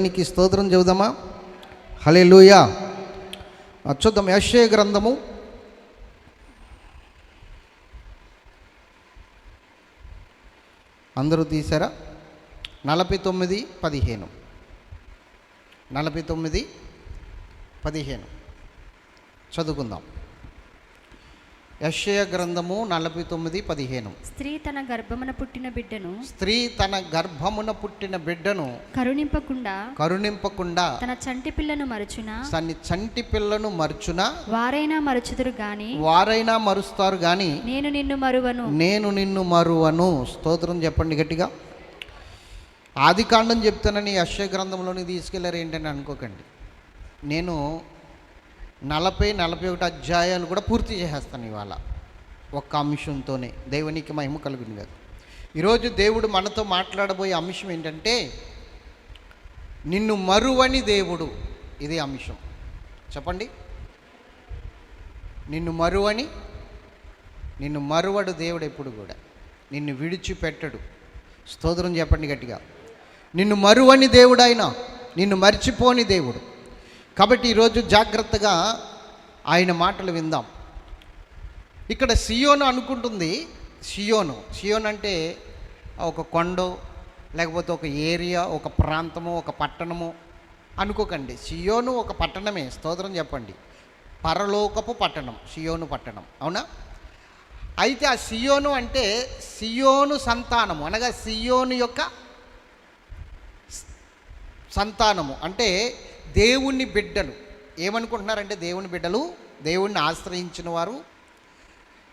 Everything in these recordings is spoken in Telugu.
నీకు స్తోత్రం చెబుదామా? హల్లెలూయా. చూద్దాం యెషయా గ్రంథము అందరూ తీశారా? 49:15 చదువుకుందాం. యెషయా గ్రంథము 49:15. స్త్రీ తన గర్భమున పుట్టిన బిడ్డను కరుణింపకుండా తన చంటి పిల్లను మరచునా వారైనా మరుస్తారు గాని నేను నిన్ను మరువను. స్తోత్రం చెప్పండి గట్టిగా. ఆదికాండం చెప్తానని యెషయా గ్రంథంలోని తీసుకెళ్లారు ఏంటని అనుకోకండి. నేను 40-41 అధ్యాయాలు కూడా పూర్తి చేసేస్తాను ఇవాళ ఒక్క అంశంతోనే. దేవునికి మహిమ కలుగును కాదు. ఈరోజు దేవుడు మనతో మాట్లాడబోయే అంశం ఏంటంటే నిన్ను మరువని దేవుడు. ఇది అంశం. చెప్పండి. నిన్ను మరువడు దేవుడు. ఎప్పుడు కూడా నిన్ను విడిచిపెట్టడు. స్తోత్రం చెప్పండి గట్టిగా. నిన్ను మరువని దేవుడు ఆయన, నిన్ను మర్చిపోని దేవుడు. కాబట్టి ఈరోజు జాగ్రత్తగా ఆయన మాటలు విందాం. ఇక్కడ సియోను అనుకుంటుంది. సియోన్ అంటే ఒక కొండో లేకపోతే ఒక ఏరియా, ఒక ప్రాంతము, ఒక పట్టణము అనుకోకండి. సియోను ఒక పట్టణమే. స్తోత్రం చెప్పండి. పరలోకపు పట్టణం సియోను పట్టణం, అవునా? అయితే ఆ సియోను అంటే సియోను సంతానము అనగా సియోను యొక్క సంతానము అంటే దేవుని బిడ్డలు. ఏమనుకుంటున్నారంటే దేవుని బిడ్డలు, దేవుణ్ణి ఆశ్రయించిన వారు.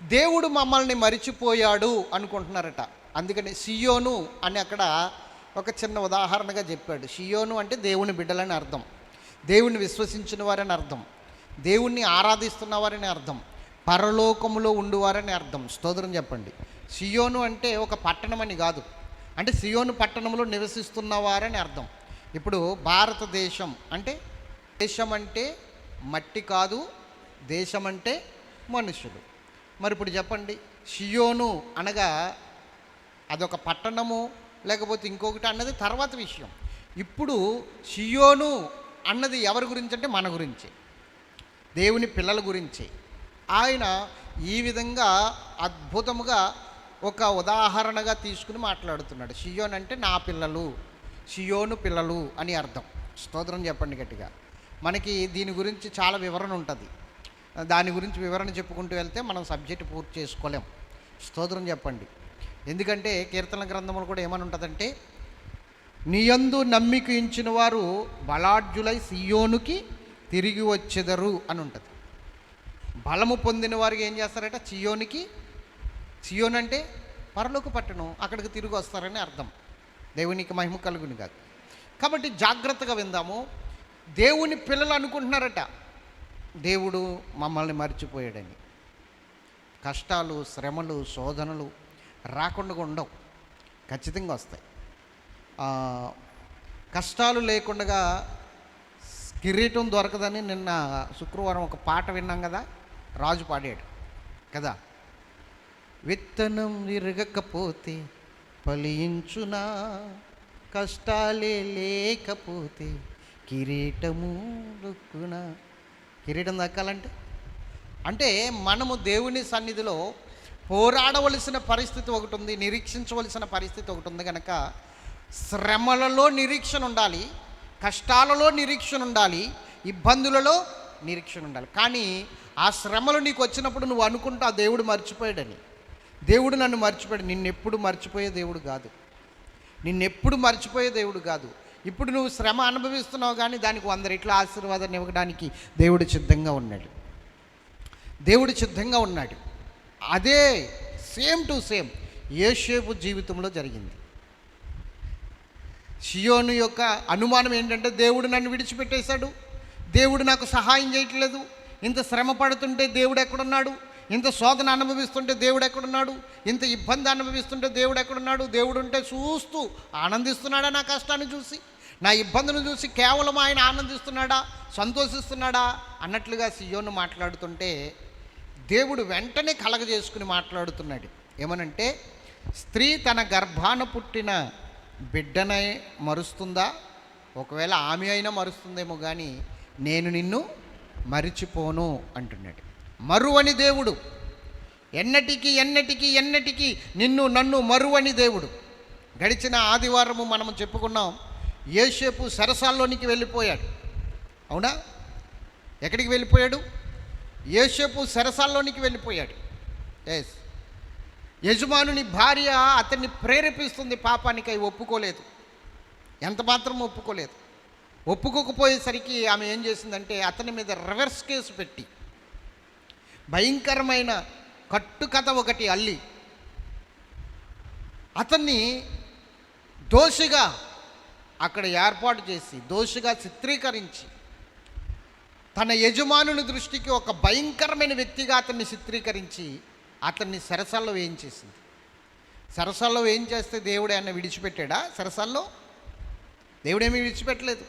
దేవుడు మమ్మల్ని మరిచిపోయాడు అనుకుంటున్నారట. అందుకని సియోను అని అక్కడ ఒక చిన్న ఉదాహరణగా చెప్పాడు. సియోను అంటే దేవుని బిడ్డలని అర్థం, దేవుణ్ణి విశ్వసించిన వారని అర్థం, దేవుణ్ణి ఆరాధిస్తున్న వారని అర్థం, పరలోకములో ఉండువారని అర్థం. స్తోత్రం చెప్పండి. సియోను అంటే ఒక పట్టణం అని కాదు, అంటే సియోను పట్టణంలో నివసిస్తున్నవారని అర్థం. ఇప్పుడు భారతదేశం అంటే దేశం అంటే మట్టి కాదు, దేశం అంటే మనుషులు. మరి ఇప్పుడు చెప్పండి, సియోను అనగా అదొక పట్టణము లేకపోతే ఇంకొకటి అన్నది తర్వాత విషయం. ఇప్పుడు సియోను అన్నది ఎవరి గురించి అంటే మన గురించి, దేవుని పిల్లల గురించి. ఆయన ఈ విధంగా అద్భుతముగా ఒక ఉదాహరణగా తీసుకుని మాట్లాడుతున్నాడు. సియోన్ అంటే నా పిల్లలు, సియోను పిల్లలు అని అర్థం. స్తోత్రం చెప్పండి గట్టిగా. మనకి దీని గురించి చాలా వివరణ ఉంటుంది. దాని గురించి వివరణ చెప్పుకుంటూ వెళ్తే మనం సబ్జెక్ట్ పూర్తి చేసుకోలేం. స్తోత్రం చెప్పండి. ఎందుకంటే కీర్తన గ్రంథములు కూడా ఏమని ఉంటుందంటే నీయందు నమ్మిక ఉంచిన వారు బలాఢ్యులై సియోనుకి తిరిగి వచ్చెదరు అని ఉంటుంది. బలము పొందిన వారికి ఏం చేస్తారట? సియోన్ అంటే పరలోక పట్టణం, అక్కడికి తిరిగి వస్తారని అర్థం. దేవునికి మహిమ కలుగును కాదు. కాబట్టి జాగ్రత్తగా విందాము. దేవుని పిల్లలు అనుకుంటున్నారట దేవుడు మమ్మల్ని మర్చిపోయాడని. కష్టాలు, శ్రమలు, శోధనలు రాకుండా ఉండవు, ఖచ్చితంగా వస్తాయి. కష్టాలు లేకుండా కిరీటం దొరకదని నిన్న శుక్రవారం ఒక పాట విన్నాం కదా, రాజు పాడాడు కదా. విత్తనం విరగకపోతే ఫలించునా, కష్టాలే లేకపోతే కిరీటము దొక్కునా. కిరీటం దక్కాలంటే అంటే మనము దేవుని సన్నిధిలో పోరాడవలసిన పరిస్థితి ఒకటి ఉంది, నిరీక్షించవలసిన పరిస్థితి ఒకటి ఉంది. కనుక శ్రమలలో నిరీక్షణ ఉండాలి, కష్టాలలో నిరీక్షణ ఉండాలి, ఇబ్బందులలో నిరీక్షణ ఉండాలి. కానీ ఆ శ్రమలు నీకు వచ్చినప్పుడు నువ్వు అనుకుంటా దేవుడు మర్చిపోయాడని. దేవుడు నన్ను మర్చిపోయాడు. నిన్నెప్పుడు మర్చిపోయే దేవుడు కాదు. ఇప్పుడు నువ్వు శ్రమ అనుభవిస్తున్నావు, కానీ దానికి 100 రెట్ల ఆశీర్వాదాన్ని ఇవ్వడానికి దేవుడు సిద్ధంగా ఉన్నాడు. అదే సేమ్ టు సేమ్ యోసేపు జీవితంలో జరిగింది. సియోను యొక్క అనుమానం ఏంటంటే దేవుడు నన్ను విడిచిపెట్టేశాడు, దేవుడు నాకు సహాయం చేయట్లేదు, ఇంత శ్రమ పడుతుంటే దేవుడు ఎక్కడున్నాడు, ఇంత శోధన అనుభవిస్తుంటే దేవుడు ఎక్కడున్నాడు, ఇంత ఇబ్బంది అనుభవిస్తుంటే దేవుడు ఎక్కడున్నాడు, దేవుడు ఉంటే చూస్తూ ఆనందిస్తున్నాడా నా కష్టాన్ని చూసి, నా ఇబ్బందును చూసి కేవలం ఆయన ఆనందిస్తున్నాడా, సంతోషిస్తున్నాడా అన్నట్లుగా సియోను మాట్లాడుతుంటే దేవుడు వెంటనే కలగజేసుకుని మాట్లాడుతున్నాడు. ఏమనంటే స్త్రీ తన గర్భాన పుట్టిన బిడ్డనే మరుస్తుందా ఒకవేళ ఆమె అయినా మరుస్తుందేమో కానీ నేను నిన్ను మరిచిపోను అంటున్నాడు. మరువని దేవుడు, ఎన్నటికీ ఎన్నటికీ ఎన్నటికీ నన్ను మరువని దేవుడు. గడిచిన ఆదివారము మనం చెప్పుకున్నాం, యోసేపు సరసాల్లోనికి వెళ్ళిపోయాడు. అవునా? ఎక్కడికి వెళ్ళిపోయాడు? యోసేపు సరసాల్లోనికి వెళ్ళిపోయాడు. ఎస్, యజమానుని భార్య అతన్ని ప్రేరేపిస్తుంది పాపానికై, ఒప్పుకోలేదు, ఎంత మాత్రం ఒప్పుకోలేదు. ఒప్పుకోకపోయేసరికి ఆమె ఏం చేసిందంటే అతని మీద రివర్స్ కేసు పెట్టి భయంకరమైన కట్టుకథ ఒకటి అల్లి అతన్ని దోషిగా అక్కడ ఏర్పాటు చేసి, దోషిగా చిత్రీకరించి, తన యజమానుని దృష్టికి ఒక భయంకరమైన వ్యక్తిగా అతన్ని చిత్రీకరించి అతన్ని సరసాల్లో వేయించేసింది. సరసాల్లో వేయించేస్తే దేవుడు ఆయన విడిచిపెట్టాడా? సరసాల్లో దేవుడేమీ విడిచిపెట్టలేదు.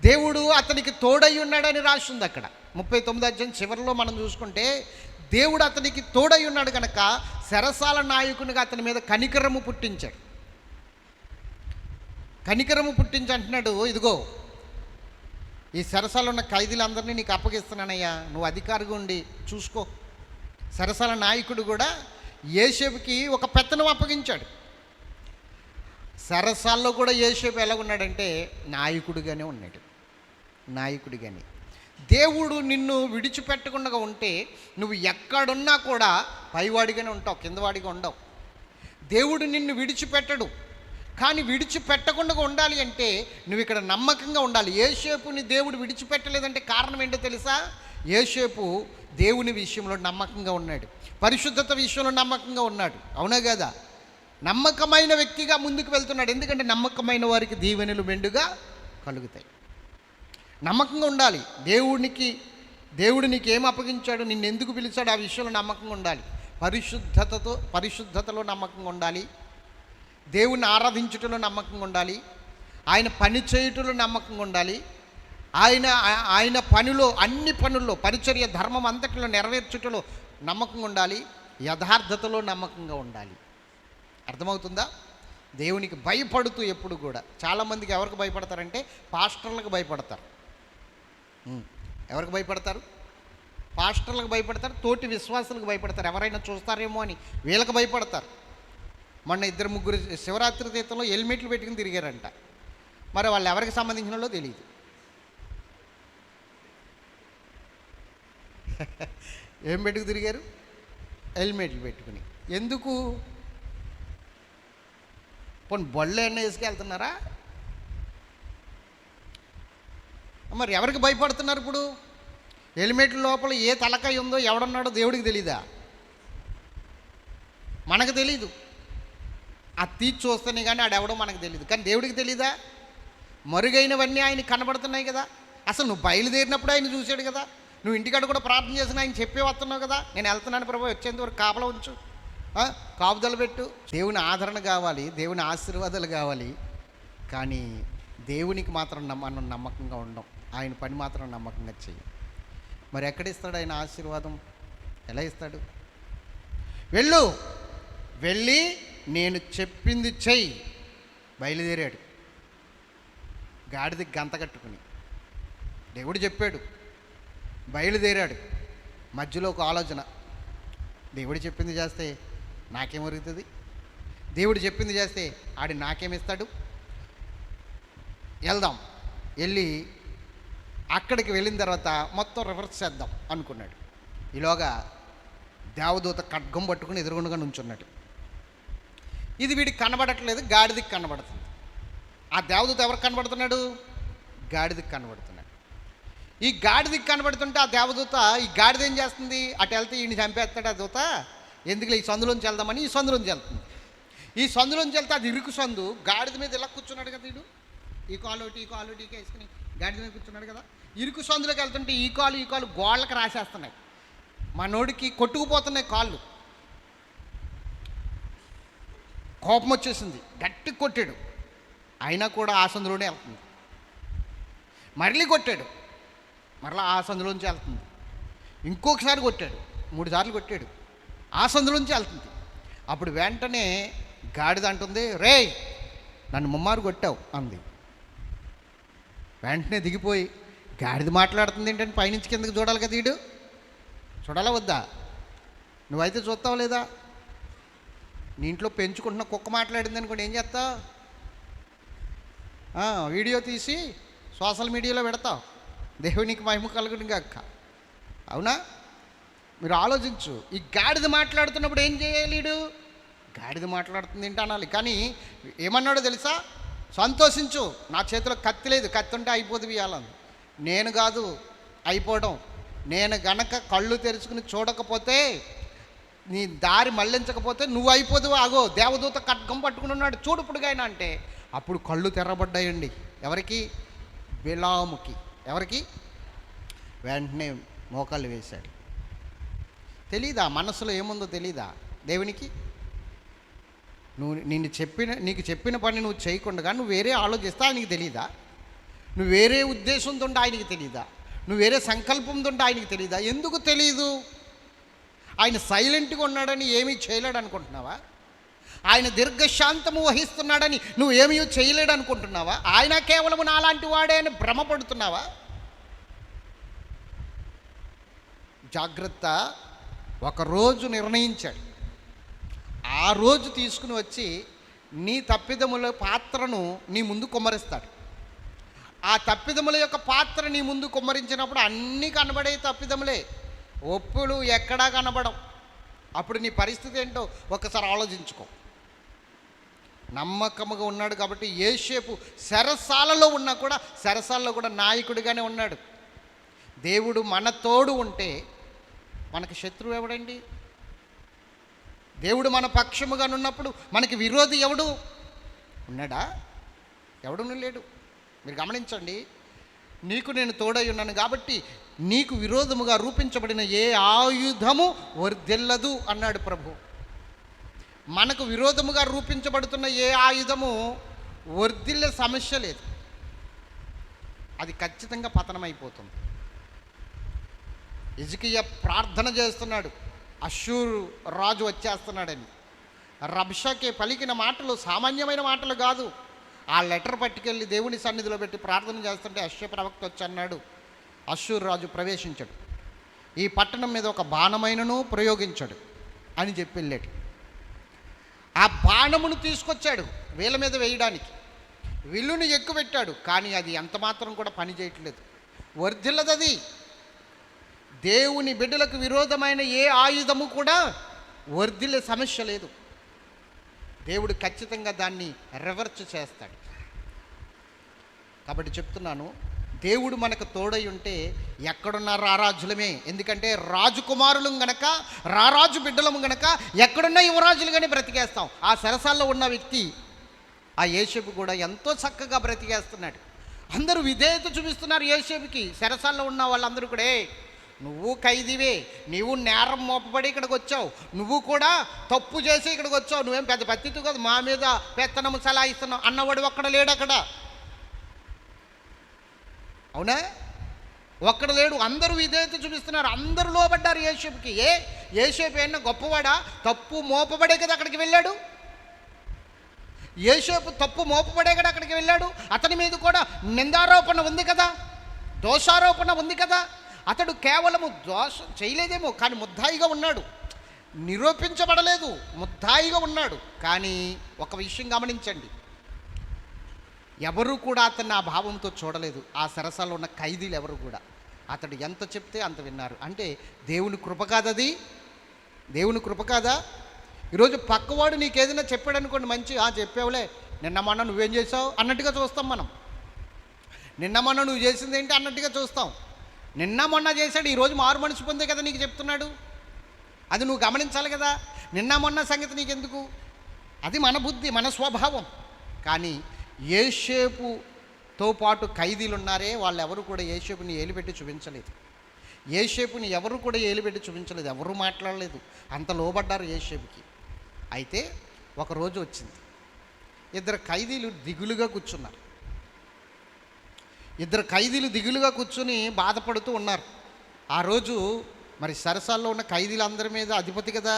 దేవుడు అతనికి తోడై ఉన్నాడని రాసింది అక్కడ 39 అధ్యాయం చివరిలో మనం చూసుకుంటే, దేవుడు అతనికి తోడై ఉన్నాడు కనుక సరసాల నాయకునిగా అతని మీద కనికరము పుట్టించాడు. కనికరము పుట్టించి అంటున్నాడు, ఇదిగో ఈ సరసాలు ఉన్న ఖైదీలందరినీ నీకు అప్పగిస్తున్నానయ్యా, నువ్వు అధికారిగా ఉండి చూసుకో. సరసాల నాయకుడు కూడా యోసేపుకి ఒక పెత్తనం అప్పగించాడు. సరసాల్లో కూడా యోసేపు ఎలాగున్నాడంటే నాయకుడిగానే ఉన్నాడు, నాయకుడిగానే. దేవుడు నిన్ను విడిచిపెట్టకుండా ఉంటే నువ్వు ఎక్కడున్నా కూడా పైవాడిగానే ఉంటావు, కిందవాడిగా ఉండవు. దేవుడు నిన్ను విడిచిపెట్టడు, కానీ విడిచిపెట్టకుండా ఉండాలి అంటే నువ్వు ఇక్కడ నమ్మకంగా ఉండాలి. యోసేపుని దేవుడు విడిచిపెట్టలేదంటే కారణం ఏంటో తెలుసా? యోసేపు దేవుని విషయంలో నమ్మకంగా ఉన్నాడు, పరిశుద్ధత విషయంలో నమ్మకంగా ఉన్నాడు. అవునా కదా? నమ్మకమైన వ్యక్తిగా ముందుకు వెళ్తున్నాడు. ఎందుకంటే నమ్మకమైన వారికి దీవెనలు మెండుగా కలుగుతాయి. నమ్మకంగా ఉండాలి. దేవుడు నీకు ఏం అప్పగించాడు, నిన్ను ఎందుకు పిలిచాడు, ఆ విషయంలో నమ్మకంగా ఉండాలి. పరిశుద్ధతలో నమ్మకంగా ఉండాలి. దేవుణ్ణి ఆరాధించుటలో నమ్మకంగా ఉండాలి. ఆయన పని చేయుటలో నమ్మకంగా ఉండాలి. ఆయన పనిలో, అన్ని పనుల్లో, పరిచర్య ధర్మం అంతటిలో నెరవేర్చుటలో నమ్మకంగా ఉండాలి. యథార్థతలో నమ్మకంగా ఉండాలి. అర్థమవుతుందా? దేవునికి భయపడుతూ ఎప్పుడు కూడా. చాలామందికి ఎవరికి భయపడతారంటే పాస్టర్లకు భయపడతారు. ఎవరికి భయపడతారు? పాస్టర్లకు భయపడతారు, తోటి విశ్వాసులకు భయపడతారు. ఎవరైనా చూస్తారేమో అని వీళ్ళకి భయపడతారు. మొన్న 2-3 శివరాత్రి తీర్థంలో హెల్మెట్లు పెట్టుకుని తిరిగారంట. మరి వాళ్ళు ఎవరికి సంబంధించిన వాళ్ళో తెలియదు. ఏం పెట్టుకు తిరిగారు? హెల్మెట్లు పెట్టుకుని. ఎందుకు? పోనీ బళ్ళు ఎన్న వేసుకెళ్తున్నారా? మరి ఎవరికి భయపడుతున్నారు ఇప్పుడు? హెల్మెట్ల లోపల ఏ తలకాయ ఉందో ఎవడున్నాడో దేవుడికి తెలీదా? మనకు తెలీదు. అది తీర్చి చూస్తేనే కానీ ఆడెవడో మనకు తెలియదు. కానీ దేవుడికి తెలీదా? మరుగైనవన్నీ ఆయన కనబడుతున్నాయి కదా. అసలు నువ్వు బయలుదేరినప్పుడు ఆయన చూశాడు కదా. నువ్వు ఇంటికాడ కూడా ప్రార్థన చేసిన ఆయన చెప్పే వస్తున్నావు కదా, నేను వెళ్తున్నాను ప్రభు, వచ్చేంత వరకు కాపలా ఉంచు, కాపుదలు పెట్టు. దేవుని ఆదరణ కావాలి, దేవుని ఆశీర్వాదాలు కావాలి. కానీ దేవునికి మాత్రం మనం నమ్మకంగా ఉండం, ఆయన పని మాత్రం నమ్మకంగా చెయ్యి. మరి ఎక్కడ ఇస్తాడు ఆయన ఆశీర్వాదం? ఎలా ఇస్తాడు? వెళ్ళి నేను చెప్పింది చెయ్యి. బయలుదేరాడు గాడిదకి గంత కట్టుకుని. దేవుడు చెప్పాడు, బయలుదేరాడు. మధ్యలో ఒక ఆలోచన, దేవుడు చెప్పింది చేస్తే నాకేమరుగుతుంది? దేవుడు చెప్పింది చేస్తే ఆడి నాకేమిస్తాడు? వెళ్దాం. వెళ్ళి అక్కడికి వెళ్ళిన తర్వాత మొత్తం రివర్స్ చేద్దాం అనుకున్నాడు. ఈలోగా దేవదూత ఖడ్గం పట్టుకుని ఎదురుగుండగా నుంచున్నాడు. ఇది వీడికి కనబడట్లేదు, గాడిదకి కనబడుతుంది. ఆ దేవదూత ఎవరికి కనబడుతున్నాడు? గాడిదకి కనబడుతున్నాడు. ఈ గాడిదకి కనబడుతుంటే ఆ దేవదూత, ఈ గాడిద ఏం చేస్తుంది? అటు వెళ్తే ఈయన చంపేస్తాడు ఆ దూత, ఎందుకు ఈ సందులోంచి వెళ్దామని ఈ సందులోంచి వెళ్తుంది. ఈ సందులోంచి వెళ్తే అది ఇరుకు సందు. గాడిద మీద ఇలా కూర్చున్నాడు కదా వీడు, ఈ కాలు ఒకటి వేసుకుని గాడిద మీద కూర్చున్నాడు కదా. ఇరుకు సందులోకి వెళ్తుంటే ఈ కాలు గోళ్ళకి రాసేస్తున్నాయి. మనోడికి కొట్టుకుపోతున్నాయి కాళ్ళు. కోపం వచ్చేసింది, గట్టి కొట్టాడు. అయినా కూడా ఆ సందులోనే వెళ్తుంది. మళ్ళీ కొట్టాడు, మరలా ఆ సందులోంచి వెళ్తుంది. ఇంకొకసారి కొట్టాడు, 3 సార్లు కొట్టాడు, ఆ సందులోంచి వెళ్తుంది. అప్పుడు వెంటనే గాడిద అంటుంది, రేయ్ నన్ను ముమ్మారు కొట్టావు అంది. వెంటనే దిగిపోయి గాడిద మాట్లాడుతుంది ఏంటంటే పైనుంచి కిందకి చూడాలి కదా వీడు, చూడాలా వద్దా? నువ్వైతే చూస్తావు లేదా? నీ ఇంట్లో పెంచుకుంటున్న కుక్క మాట్లాడింది అనుకోండి, ఏం చేస్తావు? వీడియో తీసి సోషల్ మీడియాలో పెడతావు, దేవునికి మహిమ కలుగును గాక. అవునా? మీరు ఆలోచించు. ఈ గాడిద మాట్లాడుతున్నప్పుడు ఏం చేయాలి? వీడు గాడిద మాట్లాడుతుంది ఏంటి అనాలి. కానీ ఏమన్నాడో తెలుసా? సంతోషించు, నా చేతిలో కత్తి లేదు, కత్తి ఉంటే అయిపోతుంది ఇవ్వాలని. నేను కాదు అయిపోవడం, నేను గనక కళ్ళు తెరుచుకుని చూడకపోతే, నీ దారి మళ్ళించకపోతే నువ్వు అయిపోదు. ఆగో దేవదూత ఖడ్గం పట్టుకుని ఉన్నాడు చూడు ఇప్పుడుగైనా అంటే, అప్పుడు కళ్ళు తెరబడ్డాయండి. ఎవరికి? బిలాముకి. ఎవరికి? వెంటనే మోకాళ్ళు వేశాడు. తెలీదా మనసులో ఏముందో? తెలీదా దేవునికి? నీకు చెప్పిన పని నువ్వు చేయకుండా నువ్వు వేరే ఆలోచిస్తే ఆయనకి తెలీదా? నువ్వు వేరే ఉద్దేశంతో ఉంటే ఆయనకి తెలీదా? నువ్వు వేరే సంకల్పంతో ఉంటే ఆయనకి తెలీదా? ఎందుకు తెలీదు? ఆయన సైలెంట్గా ఉన్నాడని ఏమీ చేయలేడు అనుకుంటున్నావా? ఆయన దీర్ఘశాంతము వహిస్తున్నాడని నువ్వు ఏమీ చేయలేడు అనుకుంటున్నావా? ఆయన కేవలము నాలాంటి వాడే అని భ్రమపడుతున్నావా? జాగ్రత్త. ఒకరోజు నిర్ణయించాడు, ఆ రోజు తీసుకుని వచ్చి నీ తప్పిదముల పాత్రను నీ ముందు కుమ్మరిస్తాడు. ఆ తప్పిదముల యొక్క పాత్ర నీ ముందు కుమ్మరించినప్పుడు అన్నీ కనబడే తప్పిదములే, ఒప్పులు ఎక్కడా కనబడం. అప్పుడు నీ పరిస్థితి ఏంటో ఒకసారి ఆలోచించుకో. నమ్మకముగా ఉన్నాడు కాబట్టి యోసేపు చెరసాలలో ఉన్నా కూడా చెరసాలలో కూడా నాయకుడిగానే ఉన్నాడు. దేవుడు మన తోడు ఉంటే మనకి శత్రువు ఎవడండి? దేవుడు మన పక్షముగా ఉన్నప్పుడు మనకి విరోధి ఎవడు ఉన్నాడా? ఎవడును లేడు. మీరు గమనించండి. నీకు నేను తోడై ఉన్నాను కాబట్టి నీకు విరోధముగా రూపించబడిన ఏ ఆయుధము వర్ధిల్లదు అన్నాడు ప్రభు. మనకు విరోధముగా రూపించబడుతున్న ఏ ఆయుధము వర్ధిల్లే సమస్య లేదు, అది ఖచ్చితంగా పతనమైపోతుంది. హిజ్కియా ప్రార్థన చేస్తున్నాడు, అష్షూరు రాజు వచ్చేస్తున్నాడని. రబ్షాకే పలికిన మాటలు సామాన్యమైన మాటలు కాదు. ఆ లెటర్ పట్టుకెళ్ళి దేవుని సన్నిధిలో పెట్టి ప్రార్థన చేస్తుంటే అష్షూరు ప్రవక్త వచ్చి అన్నాడు, అష్షూరు రాజు ప్రవేశించాడు, ఈ పట్టణం మీద ఒక బాణమైనను ప్రయోగించాడు అని చెప్పి వెళ్ళాడు. ఆ బాణమును తీసుకొచ్చాడు వీళ్ళ మీద వేయడానికి, విల్లును ఎక్కుపెట్టాడు, కానీ అది ఎంత మాత్రం కూడా పని చేయట్లేదు, వర్ధిల్లదది. దేవుని బిడ్డలకు విరోధమైన ఏ ఆయుధము కూడా వర్ధిల్లే సమస్య లేదు. దేవుడు ఖచ్చితంగా దాన్ని రివర్స్ చేస్తాడు. కాబట్టి చెప్తున్నాను, దేవుడు మనకు తోడై ఉంటే ఎక్కడున్న రారాజులమే. ఎందుకంటే రాజకుమారులం గనక, రారాజు బిడ్డలము గనక ఎక్కడున్న యువరాజులుగానే బ్రతికేస్తాం. ఆ సరసాల్లో ఉన్న వ్యక్తి ఆ యోసేపు కూడా ఎంతో చక్కగా బ్రతికేస్తున్నాడు. అందరూ విధేయత చూపిస్తున్నారు యోసేపుకి. సరసాల్లో ఉన్న వాళ్ళందరూ కూడా, నువ్వు ఖైదీవే, నీవు నేరం మోపబడి ఇక్కడికి వచ్చావు, నువ్వు కూడా తప్పు చేసి ఇక్కడికి వచ్చావు, నువ్వేం పెద్ద పత్తితో కాదు మా మీద పెత్తనము సలాయిస్తున్నావు అన్నవాడు ఒక్కడ లేడు అక్కడ. అవునా? ఒక్కడ లేడు. అందరూ విధేయత చూపిస్తున్నారు, అందరూ లోబడ్డారు యోసేపుకి. యోసేపు ఏమన్నా గొప్పవాడా? తప్పు మోపబడే కదా అక్కడికి వెళ్ళాడు. యోసేపు తప్పు మోపబడే కదా అక్కడికి వెళ్ళాడు. అతని మీద కూడా నిందారోపణ ఉంది కదా, దోషారోపణ ఉంది కదా. అతడు కేవలము దోషం చేయలేదేమో, కానీ ముద్దాయిగా ఉన్నాడు. నిరూపించబడలేదు, ముద్దాయిగా ఉన్నాడు. కానీ ఒక విషయం గమనించండి, ఎవరు కూడా అతన్ని ఆ భావంతో చూడలేదు. ఆ సరసాలో ఉన్న ఖైదీలు ఎవరు కూడా అతడు ఎంత చెప్తే అంత విన్నారు. అంటే దేవుని కృప కాదది? దేవుని కృప కాదా? ఈరోజు పక్కవాడు నీకేదైనా చెప్పాడు అనుకోండి, మంచి చెప్పావులే, నిన్న మొన్న నువ్వేం చేసావు అన్నట్టుగా చూస్తాం మనం. నిన్న మొన్న నువ్వు చేసింది ఏంటి అన్నట్టుగా చూస్తాం. నిన్న మొన్న చేశాడు, ఈరోజు మారు మనసు పొందే కదా నీకు చెప్తున్నాడు. అది నువ్వు గమనించాలి కదా. నిన్న మొన్న సంగతి నీకెందుకు? అది మన బుద్ధి, మన స్వభావం. కానీ యోసేపుతో పాటు ఖైదీలు ఉన్నారే, వాళ్ళు ఎవరు కూడా యోసేపుని ఏలిపెట్టి చూపించలేదు. యోసేపుని ఎవరు కూడా ఏలిపెట్టి చూపించలేదు, ఎవరు మాట్లాడలేదు, అంత లోబడ్డారు యోసేపుకి. అయితే ఒకరోజు వచ్చింది, ఇద్దరు ఖైదీలు దిగులుగా కూర్చున్నారు. ఇద్దరు ఖైదీలు దిగులుగా కూర్చుని బాధపడుతూ ఉన్నారు. ఆ రోజు మరి సరసాల్లో ఉన్న ఖైదీలందరి మీద అధిపతి కదా,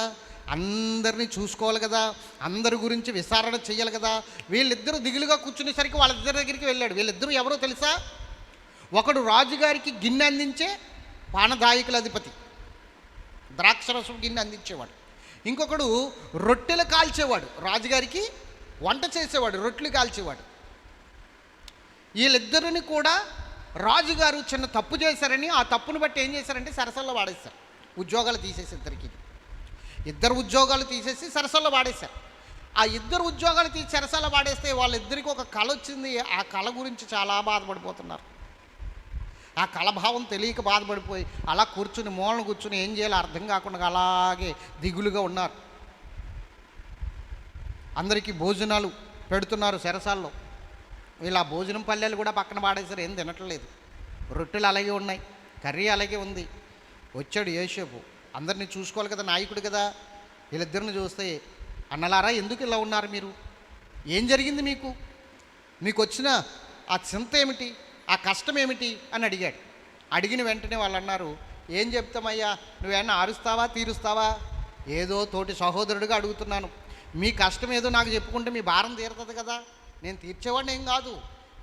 అందరినీ చూసుకోవాలి కదా, అందరి గురించి విచారణ చేయాలి కదా. వీళ్ళిద్దరూ దిగులుగా కూర్చునేసరికి వాళ్ళిద్దరి దగ్గరికి వెళ్ళాడు. వీళ్ళిద్దరూ ఎవరో తెలుసా? ఒకడు రాజుగారికి గిన్నె అందించే పానదాయకుల అధిపతి, ద్రాక్షరసం గిన్నె అందించేవాడు. ఇంకొకడు రొట్టెలు కాల్చేవాడు, రాజుగారికి వంట చేసేవాడు, రొట్టెలు కాల్చేవాడు. వీళ్ళిద్దరిని కూడా రాజుగారు చిన్న తప్పు చేశారని ఆ తప్పును బట్టి ఏం చేశారంటే సరసల్లో వాడేశారు. ఉద్యోగాలు తీసేసి ఇద్దరు ఉద్యోగాలు తీసేసి సరసల్లో వాడేశారు. ఆ ఇద్దరు ఉద్యోగాలు తీసి సరసల్లో వాడేస్తే వాళ్ళిద్దరికి ఒక కళ వచ్చింది. ఆ కళ గురించి చాలా బాధపడిపోతున్నారు. ఆ కళభావం తెలియక బాధపడిపోయి అలా కూర్చుని మూలను కూర్చుని ఏం చేయాలో అర్థం కాకుండా అలాగే దిగులుగా ఉన్నారు. అందరికీ భోజనాలు పెడుతున్నారు సరసాల్లో. వీళ్ళు ఆ భోజనం పల్లెలు కూడా పక్కన పాడేశారు, ఏం తినట్లేదు. రొట్టెలు అలాగే ఉన్నాయి, కర్రీ అలాగే ఉంది. వచ్చాడు యోసేపు, అందరినీ చూసుకోవాలి కదా, నాయకుడు కదా. వీళ్ళిద్దరిని చూస్తే, అన్నలారా ఎందుకు ఇలా ఉన్నారు మీరు, ఏం జరిగింది మీకు వచ్చిన ఆ చింత ఏమిటి, ఆ కష్టం ఏమిటి అని అడిగాడు. అడిగిన వెంటనే వాళ్ళు అన్నారు, ఏం చెప్తామయ్యా, నువ్వేమన్నా ఆరుస్తావా తీరుస్తావా, ఏదో తోటి సహోదరుడిగా అడుగుతున్నాను, మీ కష్టం ఏదో నాకు చెప్పుకుంటే మీ భారం తీరుతుంది కదా, నేను తీర్చేవాడిని ఏం కాదు,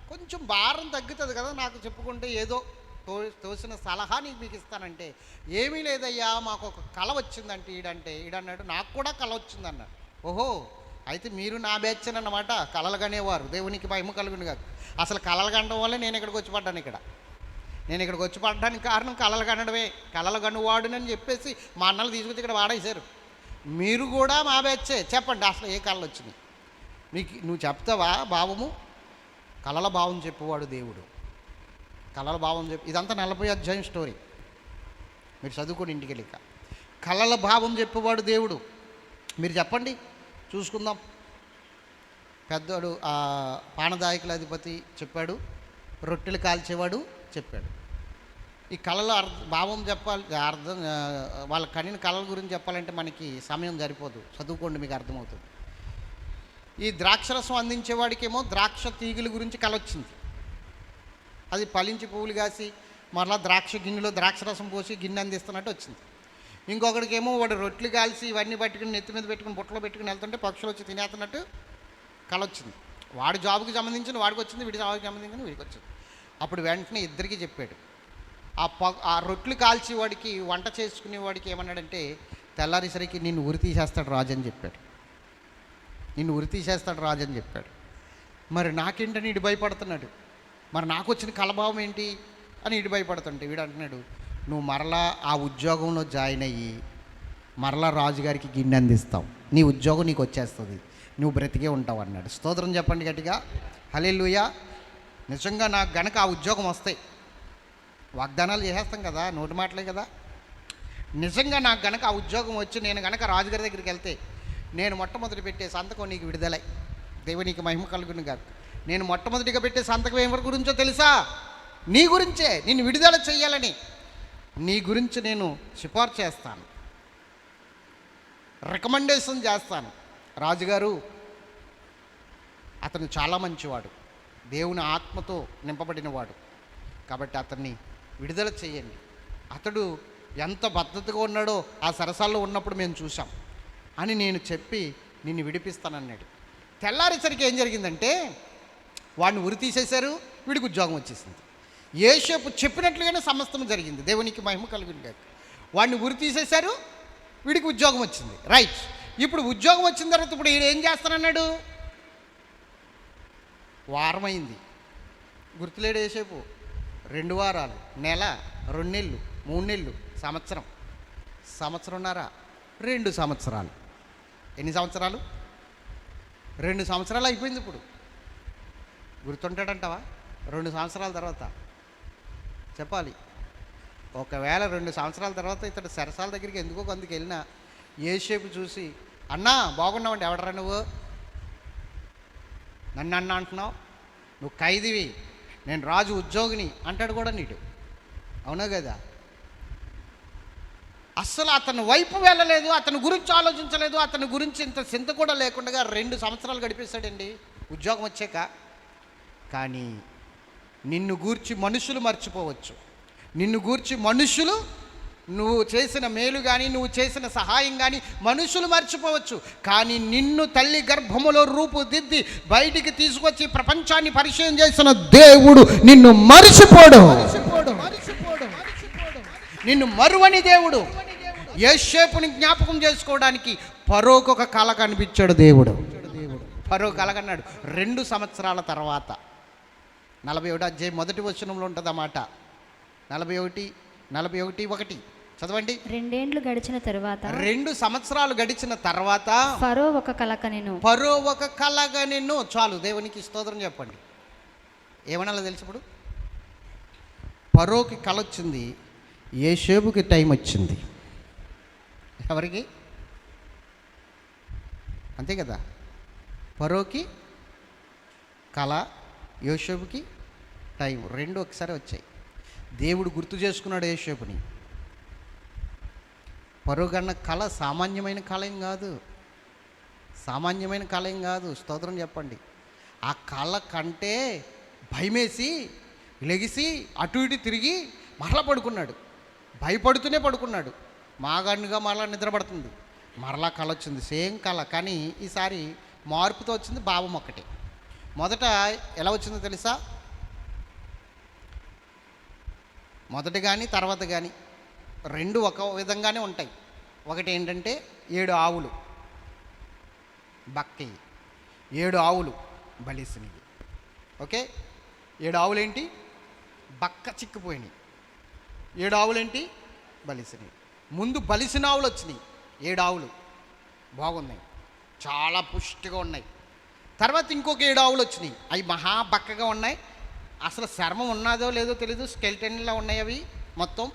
కొంచెం భారం తగ్గుతుంది కదా నాకు చెప్పుకుంటే, ఏదో తోసిన సలహా మీకు ఇస్తానంటే, ఏమీ లేదయ్యా మాకు ఒక కళ వచ్చిందంటే ఈడన్నాడు, నాకు కూడా కళ వచ్చిందన్నాడు. ఓహో, అయితే మీరు నా బ్యాచ్ అన్నమాట, కళలు కనేవారు, దేవునికి మహిమ కలుగును కాదు. అసలు కళలు కనడం వల్లే నేను ఇక్కడికి వచ్చి పడ్డాను. నేను ఇక్కడికి వచ్చి పడ్డానికి కారణం కళలు కనడమే. కళలు కనువాడునని చెప్పేసి మా అన్నలు తీసుకొచ్చి ఇక్కడ వాడేశారు. మీరు కూడా మా బ్యాచే, చెప్పండి అసలు ఏ కళలు వచ్చినాయి నువ్వు చెప్తావా భావము? కళల భావం చెప్పువాడు దేవుడు, కళల భావం ఇదంతా 40 అధ్యాయం స్టోరీ, మీరు చదువుకొని ఇంటికి వెళ్ళిక. కళల భావం చెప్పేవాడు దేవుడు. మీరు చెప్పండి చూసుకుందాం. పెద్దవాడు ఆ పానదాయకుల అధిపతి చెప్పాడు, రొట్టెలు కాల్చేవాడు చెప్పాడు. ఈ కళల భావం చెప్పాలి, అర్థం వాళ్ళ కనిన కళల గురించి చెప్పాలంటే మనకి సమయం సరిపోదు, చదువుకోండి మీకు అర్థమవుతుంది. ఈ ద్రాక్షరసం అందించేవాడికేమో ద్రాక్ష తీగల గురించి కళ వచ్చింది. అది ఫలించి పువ్వులు కాసి మరలా ద్రాక్ష గిన్నెలో ద్రాక్షరసం పోసి గిన్నె అందిస్తున్నట్టు వచ్చింది. ఇంకొకడికేమో వాడు రొట్టెలు కాల్చి ఇవన్నీ పట్టుకుని నెత్తి మీద పెట్టుకుని బుట్టలో పెట్టుకుని వెళ్తుంటే పక్షులు వచ్చి తినేస్తున్నట్టు కళ వచ్చింది. వాడి జాబ్కి సంబంధించిన వాడికి వచ్చింది, వీడి జాబ్కి సంబంధించిన వీడికి వచ్చింది. అప్పుడు వెంటనే ఇద్దరికి చెప్పాడు. ఆ రొట్టెలు కాల్చి వాడికి వంట చేసుకునే వాడికి ఏమన్నాడంటే, తెల్లారిసరికి నిన్ను ఉరి తీసేస్తాడు రాజు అని చెప్పాడు. మరి నాకేంటని ఇటు భయపడుతున్నాడు, మరి నాకు వచ్చిన కలభావం ఏంటి అని ఇటు భయపడుతుంటే వీడు అంటున్నాడు, నువ్వు మరలా ఆ ఉద్యోగంలో జాయిన్ అయ్యి మరలా రాజుగారికి గిన్నె అందిస్తావు, నీ ఉద్యోగం నీకు వచ్చేస్తుంది, నువ్వు బ్రతికే ఉంటావు అన్నాడు. స్తోత్రం చెప్పండి గట్టిగా, హల్లెలూయా. నిజంగా నాకు గనక ఆ ఉద్యోగం వస్తాయి, వాగ్దానాలు చేసేస్తాం కదా, నోటి మాటలే కదా. నిజంగా నాకు గనక ఆ ఉద్యోగం వచ్చి నేను గనక రాజుగారి దగ్గరికి వెళ్తే, నేను మొట్టమొదటి పెట్టే సంతకం నీకు విడుదలై, దేవునికి మహిమ కలుగును కాదు. నేను మొట్టమొదటిగా పెట్టే సంతకం ఎవరి గురించో తెలుసా? నీ గురించే. నిన్ను విడుదల చెయ్యాలని నీ గురించి నేను సిఫార్సు చేస్తాను, రికమెండేషన్ చేస్తాను. రాజుగారు అతను చాలా మంచివాడు, దేవుని ఆత్మతో నింపబడినవాడు, కాబట్టి అతన్ని విడుదల చేయండి. అతడు ఎంత భద్రతగా ఉన్నాడో ఆ సరసాల్లో ఉన్నప్పుడు మేము చూసాం అని నేను చెప్పి నిన్ను విడిపిస్తానన్నాడు. తెల్లారేసరికి ఏం జరిగిందంటే, వాడిని ఉరి తీసేశారు, వీడికి ఉద్యోగం వచ్చేసింది. యోసేపు చెప్పినట్లుగానే సమస్తం జరిగింది, దేవునికి మహిమ కలుగును గాక. వాడిని ఉరి తీసేశారు, వీడికి ఉద్యోగం వచ్చింది. రైట్, ఇప్పుడు ఉద్యోగం వచ్చిన తర్వాత ఇప్పుడు ఈయన ఏం చేస్తానన్నాడు? వారమైంది, గుర్తులేడు యోసేపు. 2 వారాలు, నెల, 2 నెలలు, 3 నెలలు, సంవత్సరంన్నర, 2 సంవత్సరాలు. ఎన్ని సంవత్సరాలు? 2 సంవత్సరాలు అయిపోయింది. ఇప్పుడు గుర్తుంటాడంటావా? 2 సంవత్సరాల తర్వాత చెప్పాలి. ఒకవేళ 2 సంవత్సరాల తర్వాత ఇతడు సరసాల దగ్గరికి ఎందుకో కొందుకు వెళ్ళినా యోసేపు చూసి, అన్నా బాగున్నావండి, ఎవడరా నువ్వు, నన్ను అంటున్నావు, నువ్వు ఖైదీవి, నేను రాజు ఉద్యోగిని అంటాడు కూడా నీడు. అవునా కదా? అస్సలు అతని వైపు వెళ్ళలేదు, అతని గురించి ఆలోచించలేదు, అతని గురించి ఇంత చింత కూడా లేకుండా 2 సంవత్సరాలు గడిపేశాడండి ఉద్యోగం వచ్చాక. కానీ నిన్ను గూర్చి మనుషులు మర్చిపోవచ్చు, నిన్ను గూర్చి మనుషులు నువ్వు చేసిన మేలు కానీ నువ్వు చేసిన సహాయం కానీ మనుషులు మర్చిపోవచ్చు, కానీ నిన్ను తల్లి గర్భములో రూపుదిద్ది బయటికి తీసుకొచ్చి ప్రపంచాన్ని పరిచయం చేసిన దేవుడు నిన్ను మర్చిపోడు. నిన్ను మరువని దేవుడు. యోసేపుని జ్ఞాపకం చేసుకోవడానికి ఫరోకు ఒక కల కనిపించాడు దేవుడు. ఫరో కల కన్నాడు 2 సంవత్సరాల తర్వాత. 41 అధ్యాయం 1 వచనంలో ఉంటుంది అన్నమాట. 41:1 చదవండి. 2 ఏండ్లు గడిచిన తరువాత 2 సంవత్సరాలు గడిచిన తర్వాత ఫరో ఒక కల కనెను. ఫరో ఒక కల కనెను. చాలు, దేవునికి స్తోత్రం చెప్పండి. ఏమన్నా తెలుసు ఇప్పుడు? ఫరోకి కల వచ్చింది, యోసేపుకి టైం వచ్చింది. ఎవరికి? అంతే కదా. ఫరోకి కళ, యోసేపుకి టైం, 2 ఒకసారి వచ్చాయి. దేవుడు గుర్తు చేసుకున్నాడు యోసేపుని. ఫరో కన్న కళ సామాన్యమైన కళ ఏం కాదు, సామాన్యమైన కళ ఏం కాదు. స్తోత్రం చెప్పండి. ఆ కళ కంటే భయమేసి లెగిసి అటు ఇటు తిరిగి మరలా పడుకున్నాడు. భయపడుతూనే పడుకున్నాడు. మాగాడిగా మరలా నిద్రపడుతుంది. మరలా కళ వచ్చింది, సేమ్ కళ, కానీ ఈసారి మార్పుతో వచ్చింది. భావం ఒకటే. మొదట ఎలా వచ్చిందో తెలుసా? మొదట కానీ తర్వాత కానీ 2 ఒక విధంగానే ఉంటాయి. ఒకటి ఏంటంటే 7 ఆవులు బక్కయి, 7 ఆవులు బలిసినవి. ఓకే, 7 ఆవులు ఏంటి? బక్క చిక్కిపోయినాయి. 7 ఆవులు ఏంటి? బలిసినవి. ముందు బలిసిన ఆవులు వచ్చినాయి 7 ఆవులు, బాగున్నాయి, చాలా పుష్టిగా ఉన్నాయి. తర్వాత ఇంకొక 7 ఆవులు వచ్చినాయి, అవి మహా బక్కగా ఉన్నాయి. అసలు చర్మం ఉన్నదో లేదో తెలీదు, స్కెల్టన్లా ఉన్నాయి అవి మొత్తం.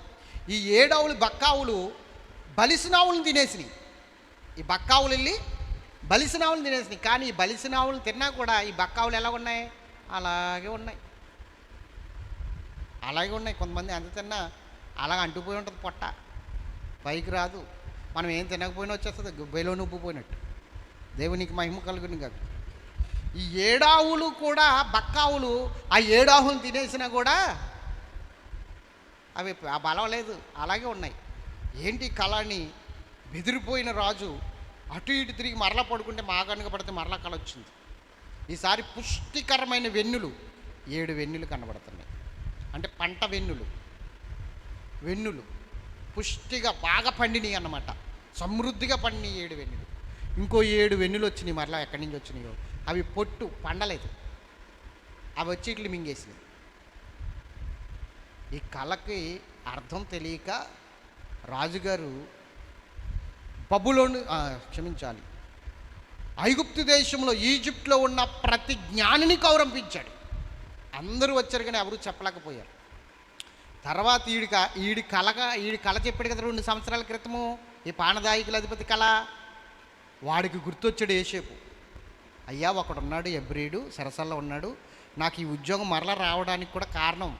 ఈ 7 ఆవులు బక్క ఆవులు బలిసిన ఆవులను తినేసినాయి. ఈ బక్క ఆవులు వెళ్ళి బలిసిన ఆవులను తినేసినాయి. కానీ ఈ బలిసిన ఆవులు తిన్నా కూడా ఈ బక్క ఆవులు ఎలా ఉన్నాయి? అలాగే ఉన్నాయి, అలాగే ఉన్నాయి. కొంతమంది అంత తిన్నా అలాగ అంటుపోయి ఉంటుంది, పొట్ట పైకి రాదు. మనం ఏం తినకపోయినా వచ్చేస్తుంది, గుబ్బైలో ఉబ్బిపోయినట్టు. దేవునికి మహిమ కలుగును కాదు. ఈ 7 ఆవులు కూడా బక్క ఆవులు ఆ 7 ఆవులను తినేసినా కూడా అవి ఆ బలం లేదు, అలాగే ఉన్నాయి. ఏంటి కళ అని బెదిరిపోయిన రాజు అటు ఇటు తిరిగి మరలా పడుకుంటే మాగనుక పడితే మరలా కళ వచ్చింది. ఈసారి పుష్టికరమైన వెన్నులు 7 వెన్నులు కనబడుతున్నాయి. అంటే పంట వెన్నులు పుష్టిగా బాగా పండినాయి అన్నమాట, సమృద్ధిగా పండినాయి 7 వెన్నులు. ఇంకో 7 వెన్నులు వచ్చినాయి. మరలా ఎక్కడి నుంచి వచ్చినాయో అవి పొట్టు పండలేదు, అవి వచ్చి ఇట్లు మింగేసినాయి. ఈ కళకి అర్థం తెలియక రాజుగారు ఐగుప్తు దేశంలో ఈజిప్ట్లో ఉన్న ప్రతి జ్ఞానిని కౌరంపించాడు. అందరూ వచ్చారు కానీ ఎవరు చెప్పలేకపోయారు. తర్వాత ఈడి కళ చెప్పాడు కదా 2 సంవత్సరాల క్రితము, ఈ పానదాయకుల అధిపతి కళ. వాడికి గుర్తొచ్చాడు యోసేపు. అయ్యా, ఒకడున్నాడు ఎబ్రీడు సరసల్లో ఉన్నాడు, నాకు ఈ ఉద్యోగం మరలా రావడానికి కూడా కారణం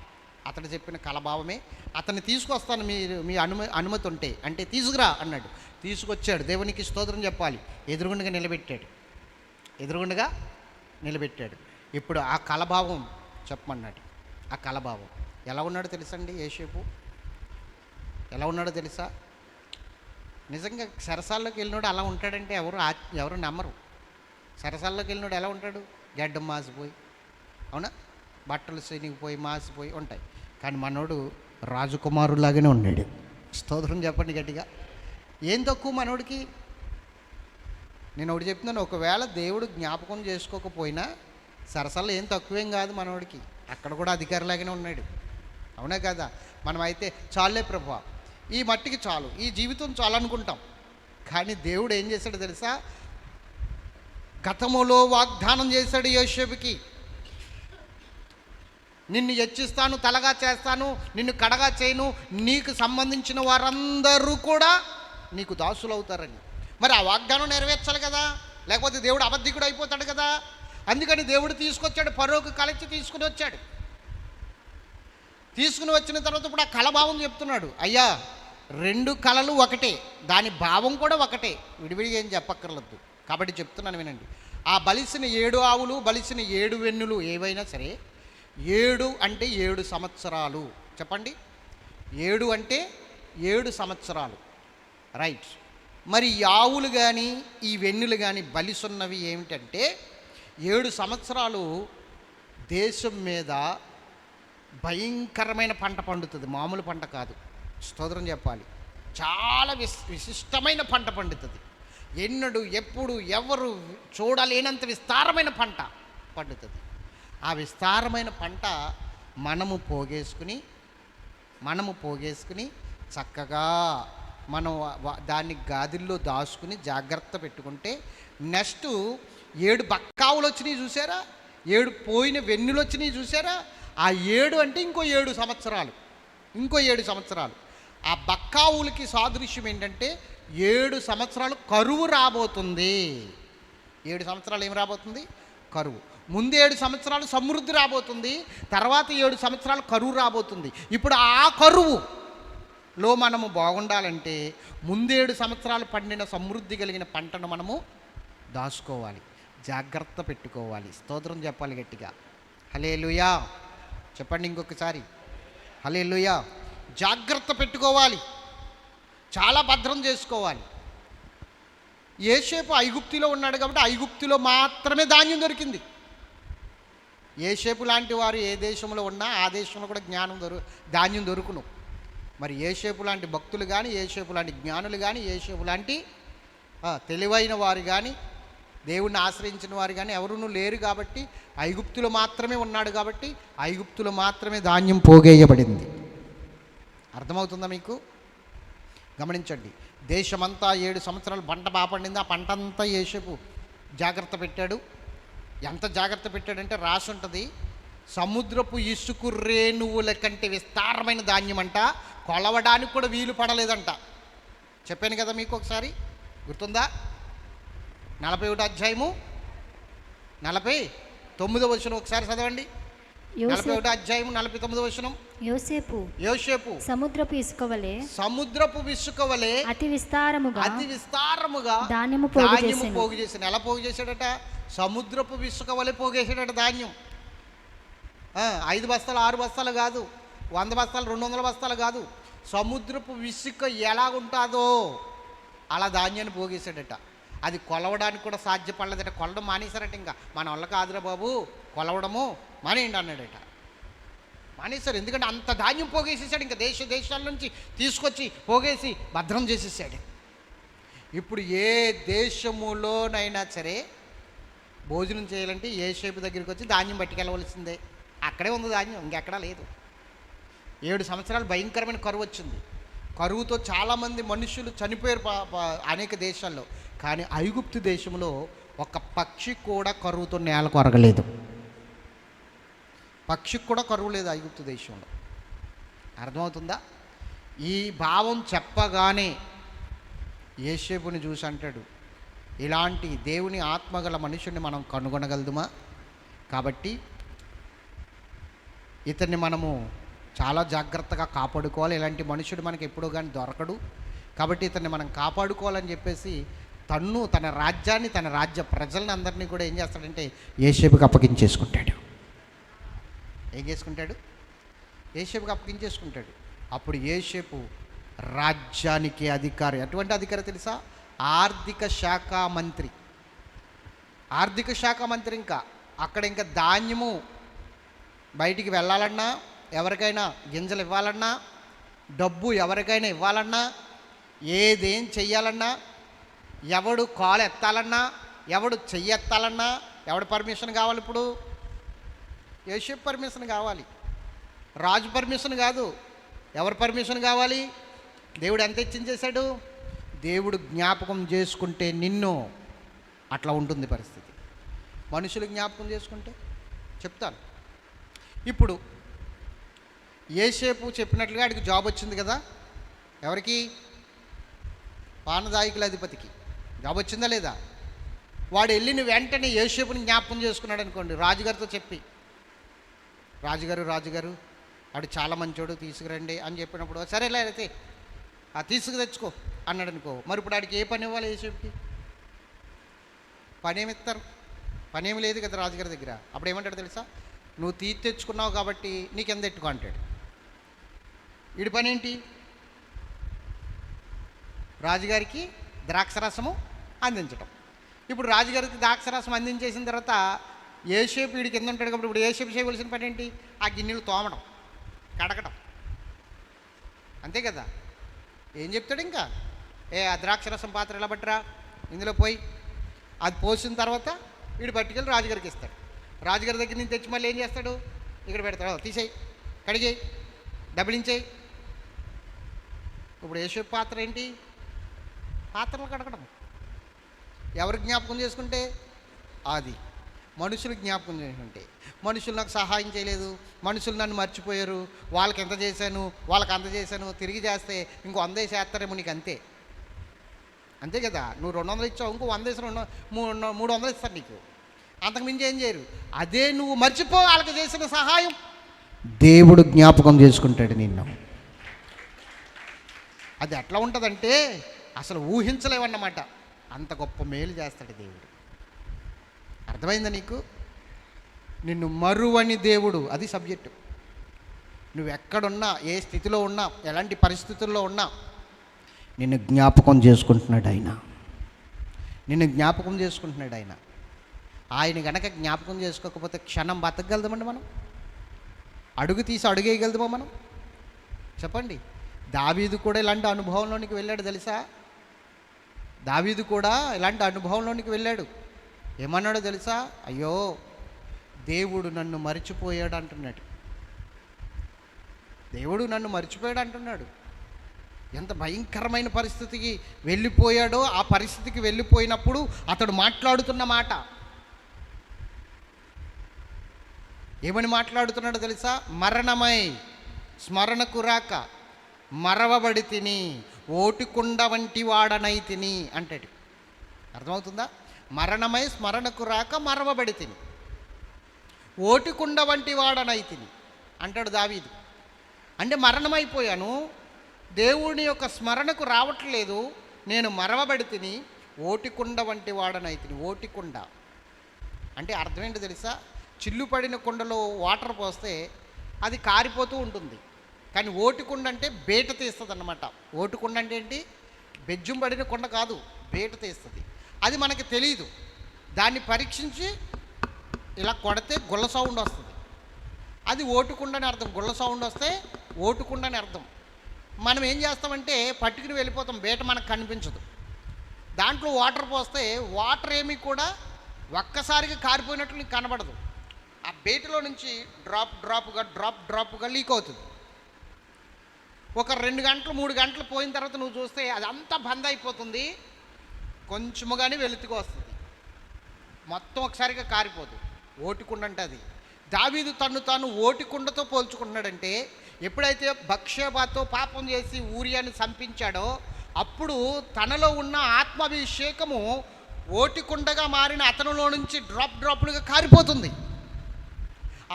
అతడు చెప్పిన కలభావమే. అతన్ని తీసుకొస్తాను మీ అనుమతి ఉంటే అంటే తీసుకురా అన్నాడు. తీసుకొచ్చాడు. దేవునికి స్తోత్రం చెప్పాలి. ఎదురుగుండగా నిలబెట్టాడు. ఇప్పుడు ఆ కలభావం చెప్పమన్నాడు. ఆ కలభావం ఎలా ఉన్నాడో తెలుసండి యోసేపు? ఎలా ఉన్నాడో తెలుసా? నిజంగా సరసాల్లోకి వెళ్ళినోడు అలా ఉంటాడంటే ఎవరు నమ్మరు. సరసాల్లోకి వెళ్ళినోడు ఎలా ఉంటాడు? గడ్డం మాసిపోయి, అవునా, బట్టలు శనిగిపోయి మాసిపోయి ఉంటాయి. కానీ మనోడు రాజకుమారులాగానే ఉన్నాడు. స్తోత్రం చెప్పండి గట్టిగా. ఏం తక్కువ మనోడికి? నేను ఒకటి చెప్తున్నాను, ఒకవేళ దేవుడు జ్ఞాపకం చేసుకోకపోయినా సరసాల్లో ఏం తక్కువేం కాదు మనోడికి. అక్కడ కూడా అధికారిలాగానే ఉన్నాడు, అవునా కదా? మనమైతే చాలే ప్రభా, ఈ మట్టికి చాలు, ఈ జీవితం చాలు అనుకుంటాం. కానీ దేవుడు ఏం చేశాడు తెలుసా? గతములో వాగ్దానం చేశాడు యోసేపుకి, నిన్ను హెచ్చిస్తాను, తలగా చేస్తాను, నిన్ను కడగా చేయను, నీకు సంబంధించిన వారందరూ కూడా నీకు దాసులు అవుతారని. మరి ఆ వాగ్దానం నెరవేర్చాలి కదా, లేకపోతే దేవుడు అబద్ధికుడు అయిపోతాడు కదా. అందుకని దేవుడు తీసుకొచ్చాడు, ఫరోకు కలిసి తీసుకుని వచ్చాడు. తీసుకుని వచ్చిన తర్వాత ఇప్పుడు ఆ కళభావం చెప్తున్నాడు. అయ్యా, 2 కళలు ఒకటే, దాని భావం కూడా ఒకటే, విడివిడిగా ఏం చెప్పక్కర్లేదు. కాబట్టి చెప్తున్నాను వినండి. ఆ బలిసిన 7 ఆవులు, బలిసిన 7 వెన్నులు ఏవైనా సరే, 7 అంటే 7 సంవత్సరాలు. చెప్పండి, 7 అంటే 7 సంవత్సరాలు. రైట్. మరి ఈ ఆవులు కానీ ఈ వెన్నులు కానీ బలిసున్నవి ఏమిటంటే 7 సంవత్సరాలు దేశం మీద భయంకరమైన పంట పండుతుంది. మామూలు పంట కాదు. స్తోత్రం చెప్పాలి. చాలా విశిష్టమైన పంట పండుతుంది. ఎన్నడూ ఎప్పుడు ఎవరు చూడలేనంత విస్తారమైన పంట పండుతుంది. ఆ విస్తారమైన పంట మనము పోగేసుకుని చక్కగా మనం దాన్ని గాదిల్లో దాచుకుని జాగ్రత్త పెట్టుకుంటే నెక్స్ట్ 7 బక్కావులు వచ్చినాయి చూసారా, 7 పోయిన వెన్నులు వచ్చినాయి చూసారా, ఆ 7 అంటే ఇంకో 7 సంవత్సరాలు. ఆ బక్కావులకి సాదృశ్యం ఏంటంటే 7 సంవత్సరాలు కరువు రాబోతుంది. 7 సంవత్సరాలు ఏం రాబోతుంది? కరువు. ముందు 7 సంవత్సరాలు సమృద్ధి రాబోతుంది, తర్వాత 7 సంవత్సరాలు కరువు రాబోతుంది. ఇప్పుడు ఆ కరువులో మనము బాగుండాలంటే ముందు 7 సంవత్సరాలు పండిన సమృద్ధి కలిగిన పంటను మనము దాచుకోవాలి, జాగ్రత్త పెట్టుకోవాలి. స్తోత్రం చెప్పాలి గట్టిగా. హల్లెలూయా చెప్పండి ఇంకొకసారి. హల్లెలూయా. జాగ్రత్త పెట్టుకోవాలి, చాలా భద్రం చేసుకోవాలి. యోసేపు ఐగుప్తులో ఉన్నాడు కాబట్టి ఐగుప్తులో మాత్రమే ధాన్యం దొరికింది. యోసేపు లాంటి వారు ఏ దేశంలో ఉన్నా ఆ దేశంలో కూడా ధాన్యం దొరుకును. మరి యోసేపు లాంటి భక్తులు కానీ, యోసేపు లాంటి జ్ఞానులు కానీ, యోసేపు లాంటి తెలివైన వారు కానీ, దేవుణ్ణి ఆశ్రయించిన వారు కానీ ఎవరునూ లేరు కాబట్టి ఐగుప్తులో మాత్రమే ఉన్నాడు కాబట్టి ఐగుప్తులో మాత్రమే ధాన్యం పోగేయబడింది. అర్థమవుతుందా మీకు? గమనించండి. దేశమంతా 7 సంవత్సరాలు పంట బాపడింది. ఆ పంట అంతా యోసేపు జాగ్రత్త పెట్టాడు. ఎంత జాగ్రత్త పెట్టాడంటే రాసి ఉంటుంది, సముద్రపు ఇసుకు రేణువుల కంటే విస్తారమైన ధాన్యం అంట, కొలవడానికి కూడా వీలు పడలేదంట. చెప్పాను కదా మీకు ఒకసారి, గుర్తుందా? 41వ అధ్యాయము 49వ వచనం ఒకసారి చదవండి. 41వ అధ్యాయము 49వ వచనం. యోసేపు సముద్రపు ఇసుక వలె అతి విస్తారముగా ధాన్యము పోగు చేశాను. ఎలా పోగు చేశాడట? సముద్రపు ఇసుక వలె పోగేసాడట ధాన్యం. 5 బస్తాలు 6 బస్తాలు కాదు, 100 బస్తాలు 200 బస్తాలు కాదు. సముద్రపు ఇసుక ఎలా ఉంటుందో అలా ధాన్యాన్ని పోగేశాడట. అది కొలవడానికి కూడా సాధ్యపడలేదట. కొలవడం మానేశారట. ఇంకా మన వల్ల కాదురా బాబు, కొలవడము మానేయండి అన్నాడట. మానేశారు. ఎందుకంటే అంత ధాన్యం పోగేసేసాడు. ఇంకా దేశాల నుంచి తీసుకొచ్చి పోగేసి భద్రం చేసేసాడు. ఇప్పుడు ఏ దేశములోనైనా సరే భోజనం చేయాలంటే యోసేపు దగ్గరికి వచ్చి ధాన్యం పట్టుకెళ్ళవలసిందే. అక్కడే ఉంది ధాన్యం, ఇంకెక్కడా లేదు. 7 సంవత్సరాలు భయంకరమైన కరువు వచ్చింది. కరువుతో చాలామంది మనుషులు చనిపోయారు అనేక దేశాల్లో. కానీ ఐగుప్తు దేశంలో ఒక పక్షి కూడా కరువుతో నేల కొరగలేదు. పక్షికి కూడా కరువు లేదు ఐగుప్తు దేశంలో. అర్థమవుతుందా? ఈ భావం చెప్పగానే యోసేపుని చూసి అంటాడు, ఇలాంటి దేవుని ఆత్మగల మనుషుని మనం కనుగొనగలదుమా? కాబట్టి ఇతన్ని మనము చాలా జాగ్రత్తగా కాపాడుకోవాలి. ఇలాంటి మనుషుడు మనకి ఎప్పుడూ కానీ దొరకడు. కాబట్టి ఇతన్ని మనం కాపాడుకోవాలని చెప్పేసి తన రాజ్యాన్ని, తన రాజ్య ప్రజల్ని అందరినీ కూడా ఏం చేస్తాడంటే యోసేపుకి అప్పగించేసుకుంటాడు. యోసేపుకి అప్పగించేసుకుంటాడు. అప్పుడు యోసేపు రాజ్యానికి అధికారి. ఎటువంటి అధికారి తెలుసా? ఆర్థిక శాఖ మంత్రి. ఇంకా అక్కడ ఇంకా ధాన్యము బయటికి వెళ్ళాలన్నా, ఎవరికైనా గింజలు ఇవ్వాలన్నా, డబ్బు ఎవరికైనా ఇవ్వాలన్నా, ఏదేం చెయ్యాలన్నా, ఎవడు కాలు ఎత్తాలన్నా, ఎవడు చెయ్యెత్తాలన్నా ఎవడు పర్మిషన్ కావాలి? ఇప్పుడు యోసేపు పర్మిషన్ కావాలి, రాజు పర్మిషన్ కాదు. ఎవరు పర్మిషన్ కావాలి? దేవుడు ఎంత ఇచ్చించేశాడు? దేవుడు జ్ఞాపకం చేసుకుంటే నిన్ను అట్లా ఉంటుంది పరిస్థితి. మనుషులు జ్ఞాపకం చేసుకుంటే చెప్తాను. ఇప్పుడు యోసేపు చెప్పినట్లుగా ఆడికి జాబ్ వచ్చింది కదా. ఎవరికి? పానదాయకుల అధిపతికి జాబ్ వచ్చిందా లేదా? వాడు వెళ్ళిన వెంటనే యోసేపుని జ్ఞాపకం చేసుకున్నాడు అనుకోండి, రాజుగారితో చెప్పి, రాజుగారు వాడు చాలా మంచోడు, తీసుకురండి అని చెప్పినప్పుడు, సరేలే అయితే తెచ్చుకో అన్నాడు అనుకో. మరి ఇప్పుడు ఆడికి ఏ పని ఇవ్వాలి? యోసేపుకి పని ఏమిస్తారు? పనేమి లేదు కదా రాజుగారి దగ్గర. అప్పుడు ఏమంటాడు తెలుసా? నువ్వు తెచ్చుకున్నావు కాబట్టి నీకెంత ఎట్టుకో అంటాడు. వీడి పని ఏంటి? రాజుగారికి ద్రాక్షరసము అందించటం. ఇప్పుడు రాజుగారికి ద్రాక్షరసం అందించేసిన తర్వాత యోసేపు వీడి కింద ఉంటాడు కాబట్టి ఇప్పుడు యోసేపు చేయవలసిన పని ఏంటి? ఆ గిన్నెలు తోమడం, కడగడం, అంతే కదా. ఏం చెప్తాడు ఇంకా? ఆ ద్రాక్షరసం పాత్ర ఎలా పట్టరా, ఇందులో పోయి అది పోసిన తర్వాత వీడు పట్టుకెళ్ళి రాజుగారికి ఇస్తాడు. రాజుగారి దగ్గర నుంచి తెచ్చి మళ్ళీ ఏం చేస్తాడు? ఇక్కడ పెడతాడు, తీసేయి, కడిగేయి, డబ్బులించేయి. ఇప్పుడు యేసు పాత్ర ఏంటి? పాత్రలు కడగడం. ఎవరు జ్ఞాపకం చేసుకుంటే? అది మనుషులు జ్ఞాపకం చేసుకుంటే. మనుషులు నాకు సహాయం చేయలేదు, మనుషులు నన్ను మర్చిపోయారు, వాళ్ళకి ఎంత చేశాను, వాళ్ళకి అంత చేశాను, తిరిగి చేస్తే ఇంకో 100 చేస్తారేమో నీకు, అంతే అంతే కదా. నువ్వు 200 ఇచ్చావు, ఇంకో 100 ఇస్తారు, 300 ఇస్తారు నీకు, అంతకుమించి ఏం చేయరు. అదే నువ్వు మర్చిపో వాళ్ళకి చేసిన సహాయం, దేవుడు జ్ఞాపకం చేసుకుంటాడు నిన్ను. అది ఎట్లా ఉంటుందంటే అసలు ఊహించలేవన్నమాట, అంత గొప్ప మేలు చేస్తాడు దేవుడు. అర్థమైందా నీకు? నిన్ను మరువని దేవుడు, అది సబ్జెక్టు. నువ్వు ఎక్కడున్నా, ఏ స్థితిలో ఉన్నా, ఎలాంటి పరిస్థితుల్లో ఉన్నా నిన్ను జ్ఞాపకం చేసుకుంటున్నాడు ఆయన. నిన్ను జ్ఞాపకం చేసుకుంటున్నాడు ఆయన. ఆయన గనక జ్ఞాపకం చేసుకోకపోతే క్షణం బతకగలదామండి మనం? అడుగు తీసి అడుగేయగలదామా మనం? చెప్పండి. దావీదు కూడా ఇలాంటి అనుభవంలోనికి వెళ్ళాడు తెలుసా? దావీదు కూడా ఇలాంటి అనుభవంలోనికి వెళ్ళాడు. ఏమన్నాడో తెలుసా? అయ్యో దేవుడు నన్ను మర్చిపోయాడు అంటున్నాడు. దేవుడు నన్ను మర్చిపోయాడు అంటున్నాడు. ఎంత భయంకరమైన పరిస్థితికి వెళ్ళిపోయాడో, ఆ పరిస్థితికి వెళ్ళిపోయినప్పుడు అతడు మాట్లాడుతున్న మాట ఏమని మాట్లాడుతున్నాడో తెలుసా? మరణమై స్మరణకు రాక మరవబడి తిని ఓటికుండ వంటి వాడనై తిని అంటాడు. అర్థమవుతుందా? మరణమై స్మరణకు రాక మరవబడి తిని ఓటికుండ వంటి వాడనై తిని అంటాడు దావీదు. అంటే మరణమైపోయాను, దేవుని యొక్క స్మరణకు రావట్లేదు, నేను మరవబడి తిని ఓటికుండ వంటి వాడనై తిని. ఓటికుండ అంటే అర్థం ఏంటో తెలుసా? చిల్లు పడిన కుండలో వాటర్ పోస్తే అది కారిపోతూ ఉంటుంది, కానీ ఓటికుండ అంటే బేట తీస్తుంది అన్నమాట. ఓటికుండ అంటే ఏంటి? బెజ్జం పడిన కుండ కాదు, బేట తీస్తుంది. అది మనకి తెలియదు. దాన్ని పరీక్షించి ఇలా కొడితే గుల్ల సౌండ్ వస్తుంది, అది ఓటుకుండ అని అర్థం. గుల్ల సౌండ్ వస్తే ఓటుకుండ అని అర్థం. మనం ఏం చేస్తామంటే పట్టుకుని వెళ్ళిపోతాం, బేట మనకు కనిపించదు. దాంట్లో వాటర్ పోస్తే వాటర్ ఏమీ కూడా ఒక్కసారిగా కారిపోయినట్లు నీకు కనబడదు. ఆ బేటలో నుంచి డ్రాప్గా లీక్ అవుతుంది. ఒక 2 గంటలు 3 గంటలు పోయిన తర్వాత నువ్వు చూస్తే అదంతా బంద్ అయిపోతుంది, కొంచెము కానీ వెలుతుకు వస్తుంది, మొత్తం ఒకసారిగా కారిపోదు. ఓటికుండ అంటే అది. దావీదు తన్ను తాను ఓటికుండతో పోల్చుకుంటున్నాడంటే, ఎప్పుడైతే బత్షెబతో పాపం చేసి ఊరియాని చంపించాడో అప్పుడు తనలో ఉన్న ఆత్మాభిషేకము ఓటికుండగా మారిన అతనిలో నుంచి డ్రాప్లుగా కారిపోతుంది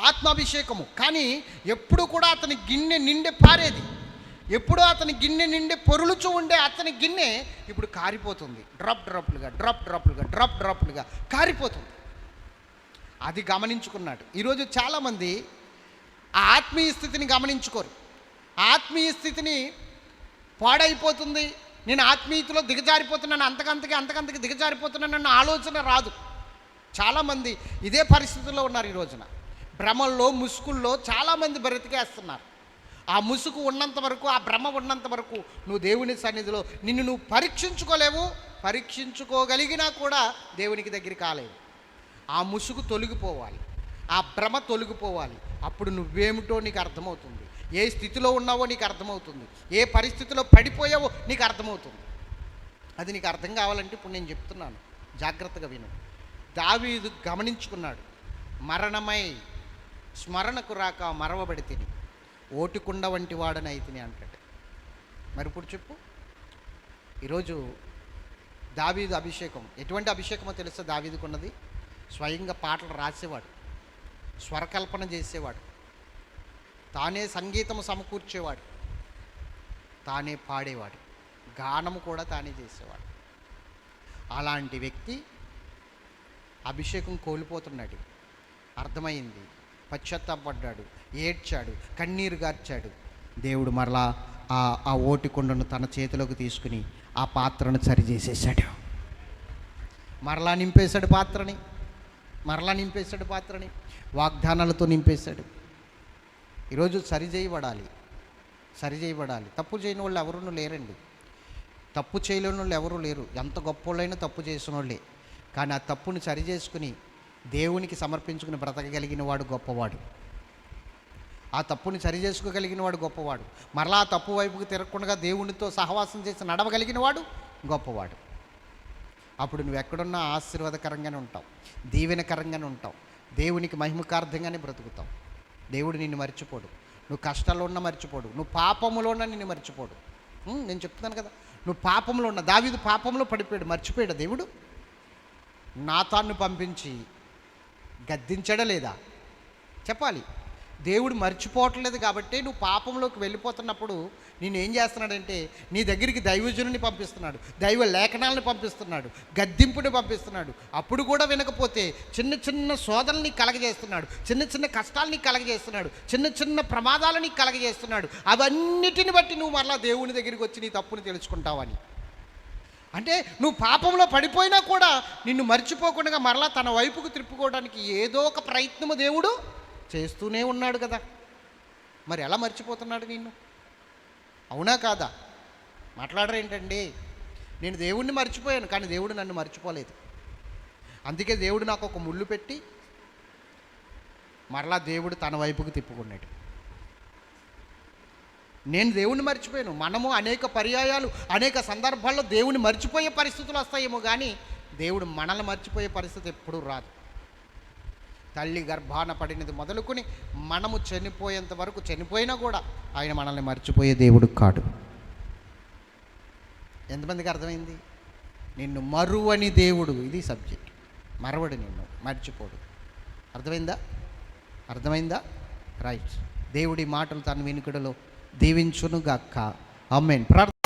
ఆత్మాభిషేకము. కానీ ఎప్పుడు కూడా అతని గిన్నె నిండే పారేది, ఎప్పుడో అతని గిన్నె నిండే పొరులుచూ ఉండే అతని గిన్నె ఇప్పుడు కారిపోతుంది, డ్రాప్లుగా కారిపోతుంది. అది గమనించుకున్నాడు. ఈరోజు చాలామంది ఆ ఆత్మీయ స్థితిని గమనించుకోరు. ఆత్మీయ స్థితిని పాడైపోతుంది, నేను ఆత్మీయతలో దిగజారిపోతున్నాను, అంతకంతకి దిగజారిపోతున్నానన్న ఆలోచన రాదు. చాలామంది ఇదే పరిస్థితుల్లో ఉన్నారు. ఈ రోజున భ్రమల్లో ముసుగుల్లో చాలామంది బ్రతికేస్తున్నారు. ఆ ముసుగు ఉన్నంత వరకు, ఆ భ్రమ ఉన్నంత వరకు నువ్వు దేవుని సన్నిధిలో నిన్ను నువ్వు పరీక్షించుకోలేవు. పరీక్షించుకోగలిగినా కూడా దేవునికి దగ్గర కాలేవు. ఆ ముసుగు తొలగిపోవాలి, ఆ భ్రమ తొలగిపోవాలి. అప్పుడు నువ్వేమిటో నీకు అర్థమవుతుంది, ఏ స్థితిలో ఉన్నావో నీకు అర్థమవుతుంది, ఏ పరిస్థితిలో పడిపోయావో నీకు అర్థమవుతుంది. అది నీకు అర్థం కావాలంటే ఇప్పుడు నేను చెప్తున్నాను, జాగ్రత్తగా విను. దావీదు గమనించుకున్నాడు. మరణమై స్మరణకు రాక మరవబడి తిని ఓటికుండ వంటి వాడని అయితిని అంటాడు. మరి ఇప్పుడు చెప్పు, ఈరోజు దావీదు అభిషేకం ఎటువంటి అభిషేకమో తెలుసా? దావీదుకున్నది స్వయంగా పాటలు రాసేవాడు, స్వరకల్పన చేసేవాడు, తానే సంగీతము సమకూర్చేవాడు, తానే పాడేవాడు, గానము కూడా తానే చేసేవాడు. అలాంటి వ్యక్తి అభిషేకం కోల్పోతున్నాడు. అర్థమైంది, పశ్చాత్తాపడ్డాడు, ఏడ్చాడు, కన్నీరు గార్చాడు. దేవుడు మరలా ఆ ఓటికొండను తన చేతిలోకి తీసుకుని ఆ పాత్రను సరిచేసేసాడు. మరలా నింపేశాడు పాత్రని, వాగ్దానాలతో నింపేశాడు. ఈరోజు సరిచేయబడాలి. తప్పు చేయని వాళ్ళు ఎవరు లేరండి. తప్పు చేయలేని వాళ్ళు ఎవరూ లేరు. ఎంత గొప్పోళ్ళైనా తప్పు చేసిన వాళ్ళే. కానీ ఆ తప్పుని సరిచేసుకుని దేవునికి సమర్పించుకుని బ్రతకగలిగిన వాడు గొప్పవాడు. ఆ తప్పుని సరి చేసుకోగలిగిన వాడు గొప్పవాడు. మరలా ఆ తప్పు వైపుకి తిరగకుండా దేవునితో సహవాసం చేసి నడవగలిగిన వాడు గొప్పవాడు. అప్పుడు నువ్వు ఎక్కడున్నా ఆశీర్వాదకరంగానే ఉంటావు, దీవెనకరంగానే ఉంటావు, దేవునికి మహిమకార్థంగానే బ్రతుకుతావు. దేవుడు నిన్ను మర్చిపోడు. నువ్వు కష్టాల్లో ఉన్నా మర్చిపోడు, నువ్వు పాపములో ఉన్నా నిన్ను మర్చిపోడు. నేను చెప్తున్నాను కదా, నువ్వు పాపంలో ఉన్న దావీదు పాపంలో పడిపోయాడు, మర్చిపోయాడు దేవుడు. నాతాన్ను పంపించి గద్దించడా లేదా చెప్పాలి. దేవుడు మర్చిపోవట్లేదు కాబట్టి నువ్వు పాపంలోకి వెళ్ళిపోతున్నప్పుడు నేను ఏం చేస్తున్నాడంటే నీ దగ్గరికి దైవజనుని పంపిస్తున్నాడు, దైవ లేఖనాలను పంపిస్తున్నాడు, గద్దింపుని పంపిస్తున్నాడు. అప్పుడు కూడా వినకపోతే చిన్న చిన్న శోధనని కలగజేస్తున్నాడు, చిన్న చిన్న కష్టాలని కలగజేస్తున్నాడు, చిన్న చిన్న ప్రమాదాలని కలగజేస్తున్నాడు. అవన్నిటిని బట్టి నువ్వు మరలా దేవుని దగ్గరికి వచ్చి నీ తప్పుని తెలుసుకుంటావని. అంటే నువ్వు పాపంలో పడిపోయినా కూడా నిన్ను మర్చిపోకుండా మరలా తన వైపుకు తిప్పుకోవడానికి ఏదో ఒక ప్రయత్నము దేవుడు చేస్తూనే ఉన్నాడు కదా. మరి ఎలా మర్చిపోతున్నాడు నిన్ను? అవునా కాదా? మాట్లాడరేంటండి? నేను దేవుణ్ణి మర్చిపోయాను, కానీ దేవుడు నన్ను మర్చిపోలేదు. అందుకే దేవుడు నాకు ఒక ముళ్ళు పెట్టి మరలా దేవుడు తన వైపుకు తిప్పుకున్నాడు. నేను దేవుణ్ణి మర్చిపోయాను. మనము అనేక పర్యాయాలు అనేక సందర్భాల్లో దేవుని మర్చిపోయే పరిస్థితులు వస్తాయేమో, కానీ దేవుడు మనల్ని మర్చిపోయే పరిస్థితి ఎప్పుడూ రాదు. తల్లి గర్భాన పడినది మొదలుకొని మనము చనిపోయేంత వరకు, చనిపోయినా కూడా ఆయన మనల్ని మర్చిపోయే దేవుడు కాడు. ఎంతమందికి అర్థమైంది? నిన్ను మరువని దేవుడు, ఇది సబ్జెక్ట్. మరవడు, నిన్ను మర్చిపోడు. అర్థమైందా? రైట్. దేవుడి మాటలు తన వినికిడిలో దీవించునుగాక. ఆమేన్. ప్రార్థన.